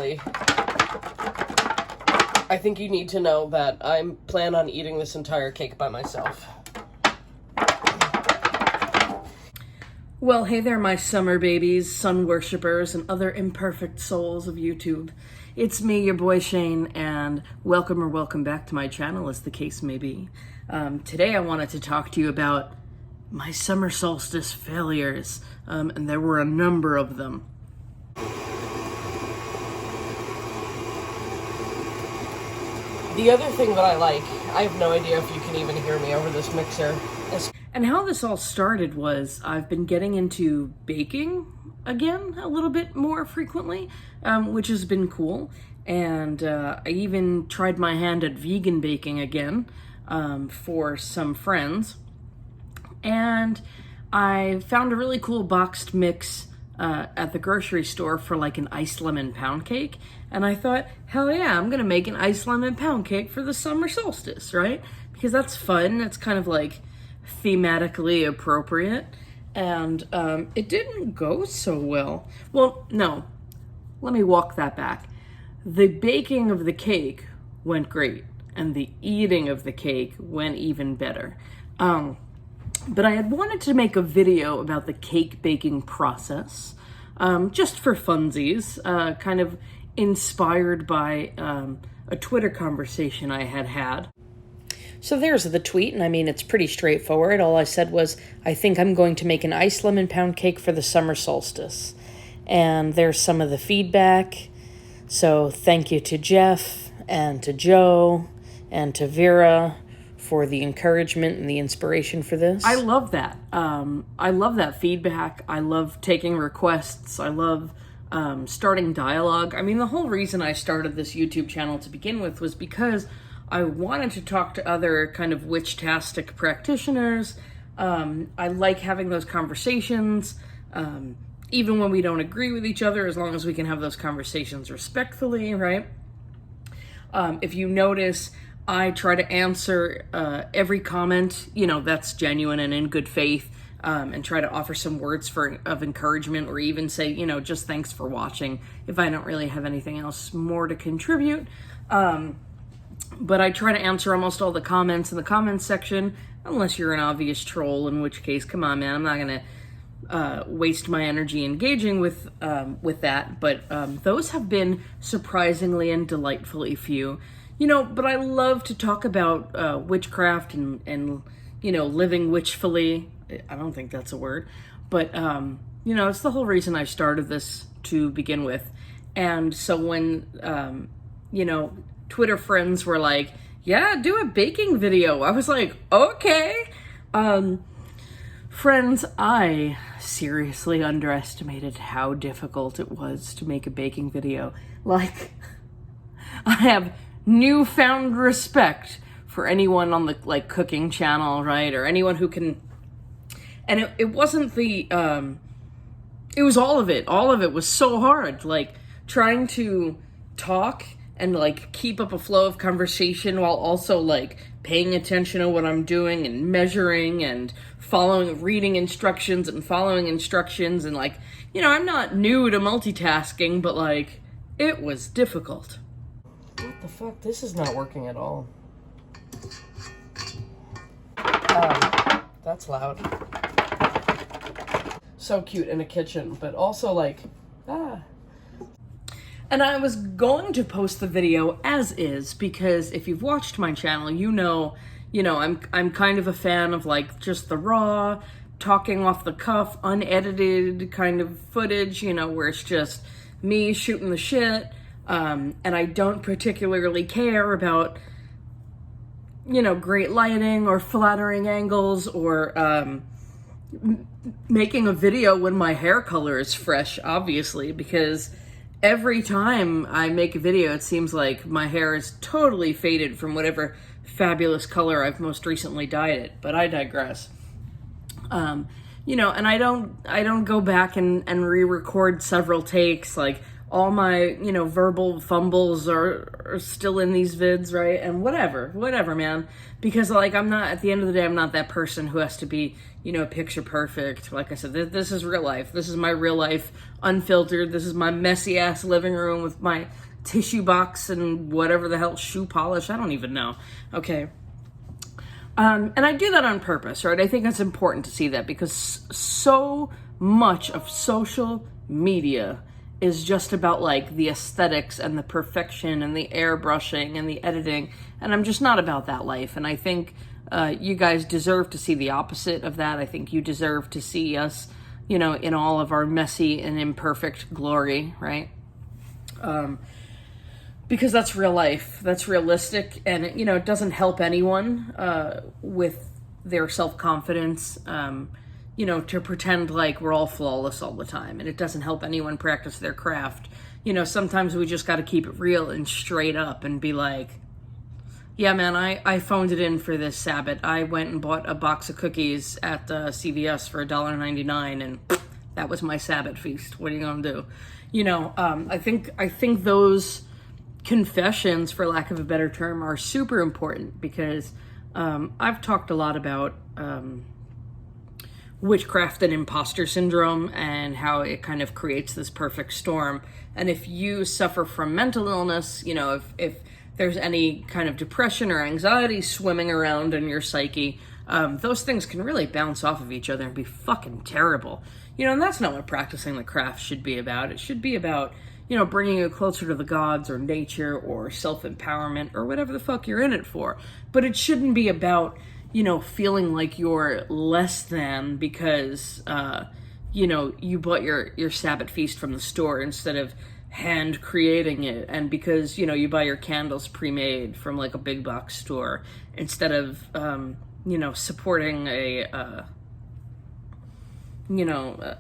basically. I think you need to know that I plan on eating this entire cake by myself. Well, hey there, my summer babies, sun worshippers, and other imperfect souls of YouTube. It's me, your boy Shane, and welcome back to my channel, as the case may be. Today I wanted to talk to you about my summer solstice failures, and there were a number of them. The other thing that I like, I have no idea if you can even hear me over this mixer. And how this all started was I've been getting into baking again a little bit more frequently, which has been cool. And I even tried my hand at vegan baking again for some friends. And I found a really cool boxed mix at the grocery store for like an iced lemon pound cake. And I thought, hell yeah, I'm gonna make an iced lemon pound cake for the summer solstice, right? Because that's fun, it's kind of like thematically appropriate. And it didn't go so well. Well, no, let me walk that back. The baking of the cake went great, and the eating of the cake went even better. But I had wanted to make a video about the cake baking process, just for funsies, kind of inspired by a Twitter conversation I had. So there's the tweet, and I mean, it's pretty straightforward. All I said was, I think I'm going to make an iced lemon pound cake for the summer solstice. And there's some of the feedback. So thank you to Jeff, and to Joe, and to Vera for the encouragement and the inspiration for this. I love that. I love that feedback. I love taking requests. I love starting dialogue. I mean, the whole reason I started this YouTube channel to begin with was because I wanted to talk to other kind of witch-tastic practitioners. I like having those conversations, even when we don't agree with each other, as long as we can have those conversations respectfully, right? If you notice, I try to answer every comment, you know, that's genuine and in good faith, and try to offer some words of encouragement, or even say, you know, just thanks for watching, if I don't really have anything else more to contribute. But I try to answer almost all the comments in the comments section, unless you're an obvious troll, in which case, come on, man, I'm not gonna waste my energy engaging with that. But those have been surprisingly and delightfully few. You know, but I love to talk about witchcraft and you know, living witchfully. I don't think that's a word, but you know, it's the whole reason I started this to begin with. And so when you know, Twitter friends were like, yeah, do a baking video, I was like, okay. Friends, I seriously underestimated how difficult it was to make a baking video. Like, I have newfound respect for anyone on the like cooking channel, right? Or anyone who can, and it wasn't the, it was all of it. All of it was so hard. Like trying to talk and like keep up a flow of conversation while also like paying attention to what I'm doing and measuring and reading instructions and following instructions. And like, you know, I'm not new to multitasking, but like it was difficult. What the fuck? This is not working at all. That's loud. So cute in a kitchen, but also like, And I was going to post the video as is, because if you've watched my channel, you know, I'm kind of a fan of like just the raw, talking off the cuff, unedited kind of footage, you know, where it's just me shooting the shit. And I don't particularly care about, you know, great lighting or flattering angles or making a video when my hair color is fresh, obviously, because every time I make a video, it seems like my hair is totally faded from whatever fabulous color I've most recently dyed it, but I digress. You know, and I don't go back and re-record several takes, like all my, you know, verbal fumbles are still in these vids, right? And whatever, man. Because, like, I'm not, at the end of the day, I'm not that person who has to be, you know, picture perfect. Like I said, this is real life. This is my real life, unfiltered. This is my messy ass living room with my tissue box and whatever the hell, shoe polish. I don't even know. Okay. And I do that on purpose, right? I think it's important to see that because so much of social media is just about like the aesthetics and the perfection and the airbrushing and the editing. And I'm just not about that life. And I think you guys deserve to see the opposite of that. I think you deserve to see us, you know, in all of our messy and imperfect glory, right? Because that's real life, that's realistic, and you know, it doesn't help anyone with their self-confidence, you know, to pretend like we're all flawless all the time, and it doesn't help anyone practice their craft. You know, sometimes we just got to keep it real and straight up and be like, yeah, man, I phoned it in for this Sabbat. I went and bought a box of cookies at CVS for $1.99, and that was my Sabbat feast. What are you gonna do? You know, I think those confessions, for lack of a better term, are super important because I've talked a lot about witchcraft and imposter syndrome and how it kind of creates this perfect storm. And if you suffer from mental illness, you know, if there's any kind of depression or anxiety swimming around in your psyche, those things can really bounce off of each other and be fucking terrible. You know, and that's not what practicing the craft should be about. It should be about, you know, bringing you closer to the gods or nature or self-empowerment or whatever the fuck you're in it for. But it shouldn't be about, you know, feeling like you're less than because, you know, you bought your Sabbath feast from the store instead of hand creating it, and because, you know, you buy your candles pre-made from like a big box store instead of, you know, supporting a, you know,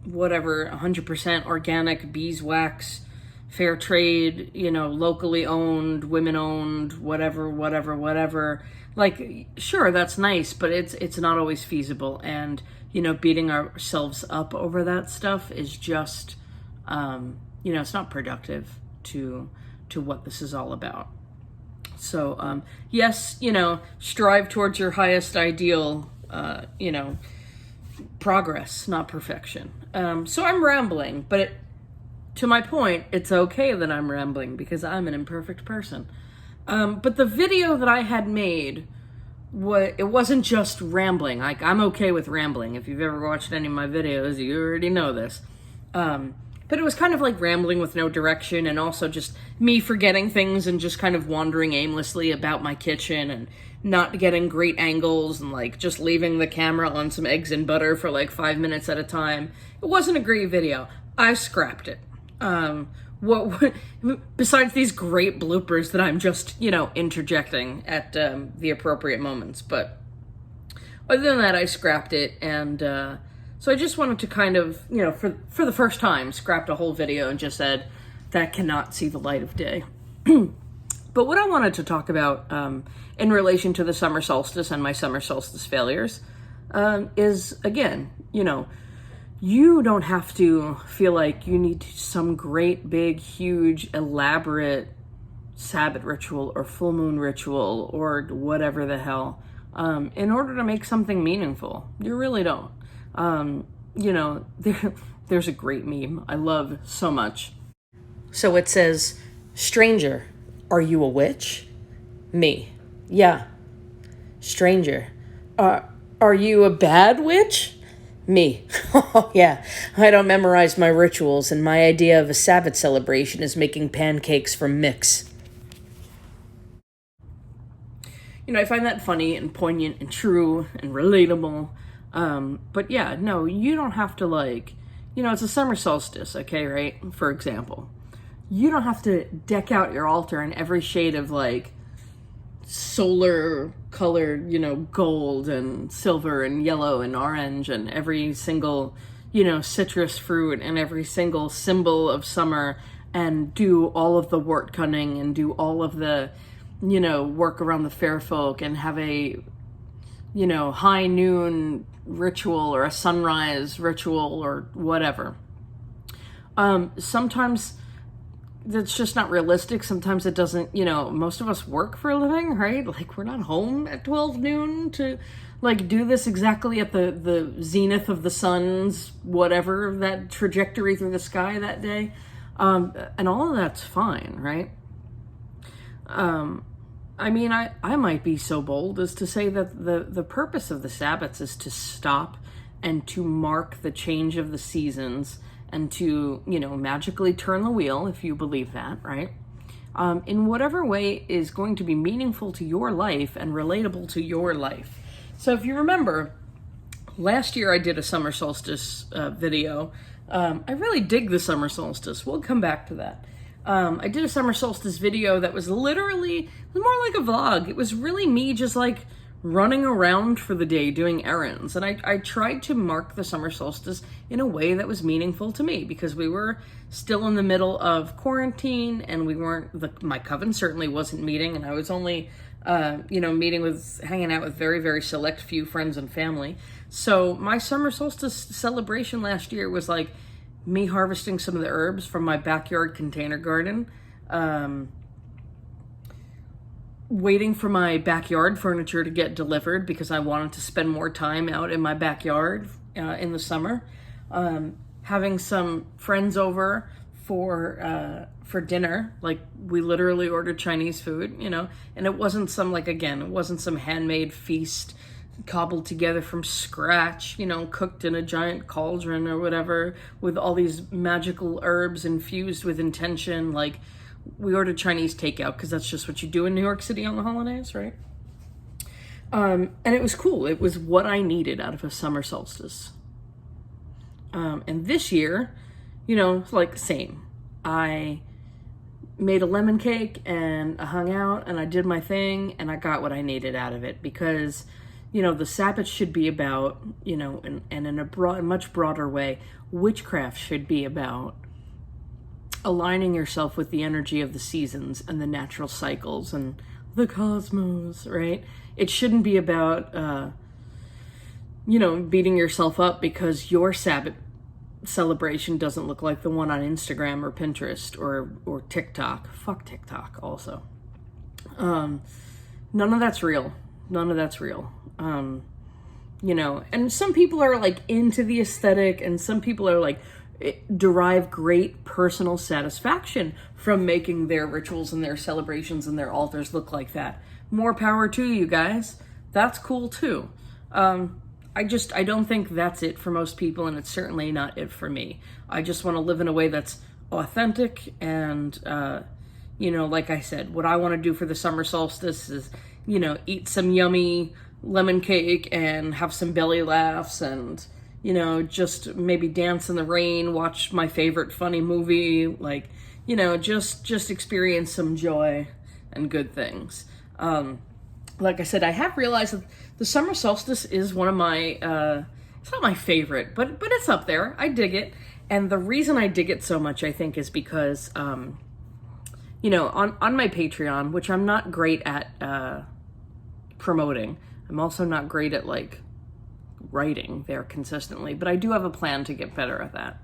whatever, 100% organic beeswax, fair trade, you know, locally owned, women owned, whatever. Like, sure, that's nice, but it's not always feasible. And, you know, beating ourselves up over that stuff is just, you know, it's not productive to what this is all about. So, yes, you know, strive towards your highest ideal, you know, progress, not perfection. So I'm rambling, but to my point, it's okay that I'm rambling because I'm an imperfect person. But the video that I had made, it wasn't just rambling. Like, I'm okay with rambling. If you've ever watched any of my videos, you already know this. But it was kind of like rambling with no direction, and also just me forgetting things and just kind of wandering aimlessly about my kitchen and not getting great angles and like just leaving the camera on some eggs and butter for like 5 minutes at a time. It wasn't a great video. I scrapped it. What besides these great bloopers that I'm just, you know, interjecting at the appropriate moments. But other than that, I scrapped it, and so I just wanted to kind of, you know, for the first time, scrapped a whole video and just said that cannot see the light of day. But what I wanted to talk about in relation to the summer solstice and my summer solstice failures is, again, you know, you don't have to feel like you need some great, big, huge, elaborate Sabbath ritual or full moon ritual or whatever the hell in order to make something meaningful. You really don't. You know, there's a great meme I love so much. So it says, "Stranger, are you a witch?" Me. Yeah. Stranger, are you a bad witch? Me. Oh, yeah. I don't memorize my rituals, and my idea of a Sabbath celebration is making pancakes from mix. You know, I find that funny and poignant and true and relatable. But yeah, no, you don't have to, like, you know, it's a summer solstice, okay, right? For example. You don't have to deck out your altar in every shade of, like, solar colored, you know, gold and silver and yellow and orange and every single, you know, citrus fruit and every single symbol of summer, and do all of the wort cunning and do all of the, you know, work around the fair folk and have a, you know, high noon ritual or a sunrise ritual or whatever. Sometimes that's just not realistic. Sometimes it doesn't, most of us work for a living, right? Like, we're not home at 12 noon to, like, do this exactly at the zenith of the sun's whatever, that trajectory through the sky that day. And all of that's fine, right? I mean, I might be so bold as to say that the purpose of the Sabbats is to stop and to mark the change of the seasons and to, magically turn the wheel, if you believe that, right? In whatever way is going to be meaningful to your life and relatable to your life. So if you remember, last year I did a summer solstice video. I really dig the summer solstice. We'll come back to that. I did a summer solstice video that was literally more like a vlog. It was really me just like running around for the day doing errands. And I tried to mark the summer solstice in a way that was meaningful to me because we were still in the middle of quarantine and we weren't, my coven certainly wasn't meeting, and I was only, hanging out with very, very select few friends and family. So my summer solstice celebration last year was like me harvesting some of the herbs from my backyard container garden, waiting for my backyard furniture to get delivered because I wanted to spend more time out in my backyard in the summer, having some friends over for dinner. Like, we literally ordered Chinese food, and it wasn't some, it wasn't some handmade feast cobbled together from scratch, cooked in a giant cauldron or whatever with all these magical herbs infused with intention. Like, we ordered Chinese takeout because that's just what you do in New York City on the holidays, right? And it was cool. It was what I needed out of a summer solstice. And this year, same. I made a lemon cake and I hung out and I did my thing and I got what I needed out of it because, the Sabbath should be about, and in a much broader way, witchcraft should be about aligning yourself with the energy of the seasons and the natural cycles and the cosmos, right? It shouldn't be about, beating yourself up because your Sabbath celebration doesn't look like the one on Instagram or Pinterest or TikTok. Fuck TikTok also. None of that's real. None of that's real. And some people are like into the aesthetic and some people are like derive great personal satisfaction from making their rituals and their celebrations and their altars look like that. More power to you guys. That's cool too. I don't think that's it for most people, and it's certainly not it for me. I just want to live in a way that's authentic and, like I said, what I want to do for the summer solstice is, eat some yummy lemon cake and have some belly laughs and, just maybe dance in the rain, watch my favorite funny movie, like, just experience some joy and good things. Like I said, I have realized that the summer solstice is one of my, it's not my favorite, but it's up there. I dig it. And the reason I dig it so much, I think, is because, on my Patreon, which I'm not great at promoting, I'm also not great at, writing there consistently, but I do have a plan to get better at that.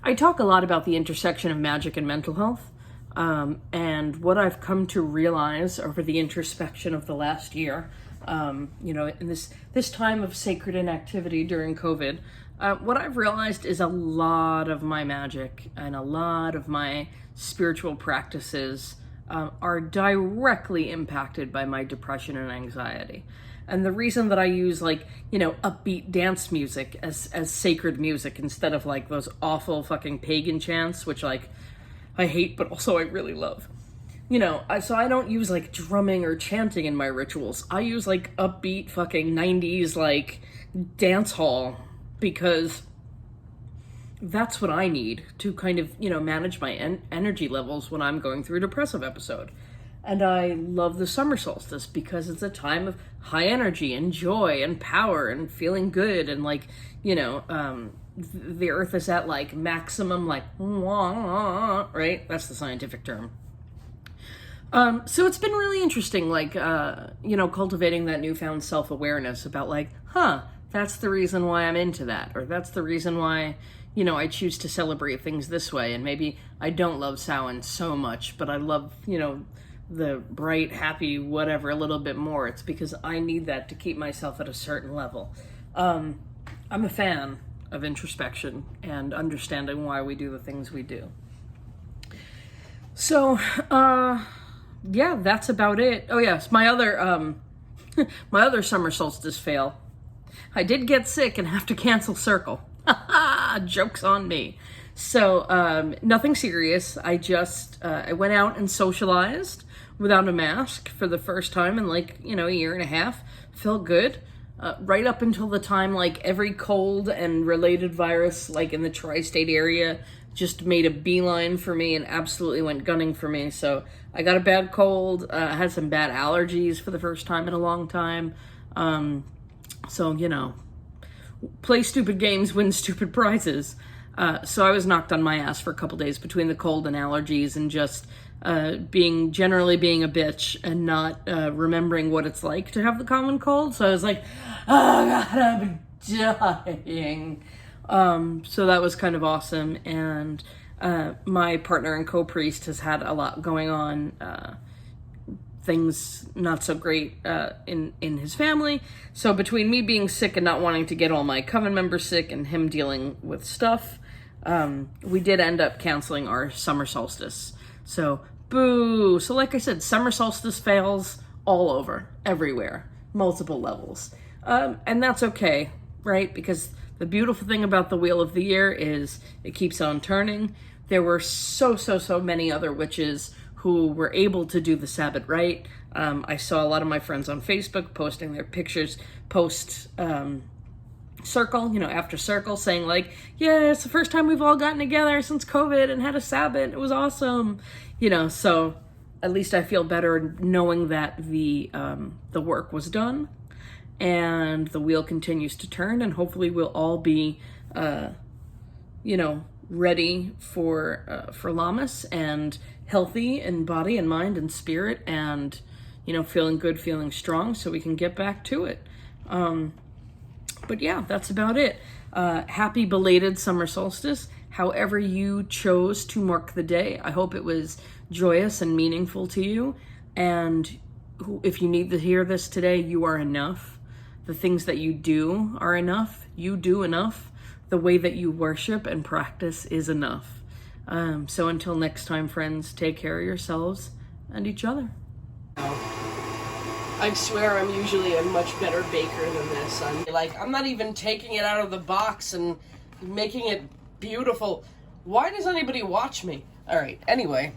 I talk a lot about the intersection of magic and mental health. And what I've come to realize over the introspection of the last year, in this time of sacred inactivity during COVID, what I've realized is a lot of my magic and a lot of my spiritual practices are directly impacted by my depression and anxiety. And the reason that I use upbeat dance music as sacred music instead of those awful fucking pagan chants, which I hate, but also I really love. So I don't use drumming or chanting in my rituals. I use upbeat fucking 90s dance hall because that's what I need to kind of, manage my energy levels when I'm going through a depressive episode. And I love the summer solstice because it's a time of high energy and joy and power and feeling good and the earth is at maximum right? That's the scientific term. So it's been really interesting, cultivating that newfound self-awareness about that's the reason why I'm into that, or that's the reason why, you know, I choose to celebrate things this way, and maybe I don't love Samhain so much, but I love, you know, the bright, happy, whatever a little bit more. It's because I need that to keep myself at a certain level. I'm a fan of introspection and understanding why we do the things we do. So, yeah, that's about it. Oh yes, my other my other summer solstice fail. I did get sick and have to cancel Circle. Joke's on me. So, nothing serious. I just, I went out and socialized without a mask for the first time in like, you know, a year and a half. Felt good. Right up until the time, like, every cold and related virus, like, in the tri-state area just made a beeline for me and absolutely went gunning for me. So I got a bad cold, had some bad allergies for the first time in a long time. So, you know, play stupid games, win stupid prizes. So I was knocked on my ass for a couple days between the cold and allergies and just generally being a bitch and not remembering what it's like to have the common cold. So I was like, oh God, I'm dying. So that was kind of awesome. And my partner and co-priest has had a lot going on, things not so great in his family. So between me being sick and not wanting to get all my coven members sick and him dealing with stuff, we did end up canceling our summer solstice. So boo. So like I said, summer solstice fails all over, everywhere, multiple levels. And that's okay, right? Because the beautiful thing about the Wheel of the Year is it keeps on turning. There were so many other witches who were able to do the Sabbat right. I saw a lot of my friends on Facebook posting their pictures post Circle, you know, after Circle, saying like, yeah, it's the first time we've all gotten together since COVID and had a Sabbat. It was awesome. You know, so at least I feel better knowing that the work was done and the wheel continues to turn, and hopefully we'll all be, you know, ready for Lammas and healthy in body and mind and spirit, and, you know, feeling good, feeling strong, so we can get back to it. But yeah, that's about it. Happy belated summer solstice. However you chose to mark the day, I hope it was joyous and meaningful to you. And if you need to hear this today, you are enough. The things that you do are enough. You do enough. The way that you worship and practice is enough. So until next time, friends, take care of yourselves and each other. I swear I'm usually a much better baker than this. I'm not even taking it out of the box and making it beautiful. Why does anybody watch me? All right, anyway.